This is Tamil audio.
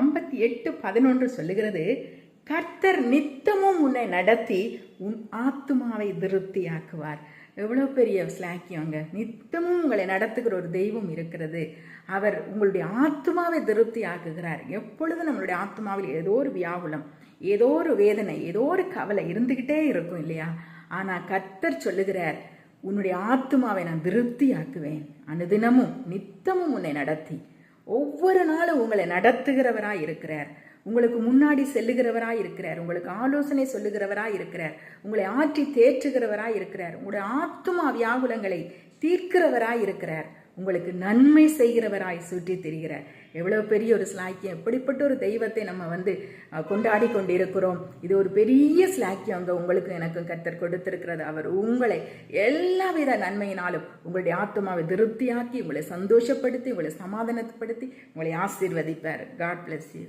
58:11 சொல்லுகிறது, கர்த்தர் நித்தமும் உன்னை நடத்தி உன் ஆத்துமாவை திருப்தியாக்குவார். எவ்வளோ பெரிய ஸ்லாக்கியங்க! நித்தமும் உங்களை நடத்துகிற ஒரு தெய்வம் இருக்கிறது. அவர் உங்களுடைய ஆத்மாவை திருப்தி ஆக்குகிறார். எப்பொழுது நம்மளுடைய ஆத்மாவில் ஏதோ ஒரு வியாகுலம், ஏதோ ஒரு வேதனை, ஏதோ ஒரு கவலை இருந்துகிட்டே இருக்கும் இல்லையா? ஆனா கர்த்தர் சொல்லுகிறார், உன்னுடைய ஆத்மாவை நான் திருப்தி ஆக்குவேன். அனுதினமும் நித்தமும் உன்னை நடத்தி ஒவ்வொரு நாளும் உங்களை நடத்துகிறவராய் இருக்கிறார். உங்களுக்கு முன்னாடி செல்லுகிறவராய் இருக்கிறார். உங்களுக்கு ஆலோசனை சொல்லுகிறவராய் இருக்கிறார். உங்களை ஆற்றி தேற்றுகிறவராய் இருக்கிறார். உங்களுடைய ஆத்துமா வியாகுலங்களை தீர்க்கிறவராய் இருக்கிறார். உங்களுக்கு நன்மை செய்கிறவராய் சுற்றி திரிகிறார். எவ்வளவு பெரிய ஒரு ஸ்லாக்கியம்! எப்படிப்பட்ட ஒரு தெய்வத்தை நம்ம கொண்டாடி கொண்டு இருக்கிறோம். இது ஒரு பெரிய ஸ்லாக்கியம் அங்கே உங்களுக்கு எனக்கும் கர்த்தர் கொடுத்திருக்கிறது. அவர் உங்களை எல்லாவித நன்மையினாலும் உங்களுடைய ஆத்மாவை திருப்தியாக்கி, உங்களை சந்தோஷப்படுத்தி, உங்களை சமாதானப்படுத்தி, உங்களை ஆசீர்வதிப்பார். God bless you.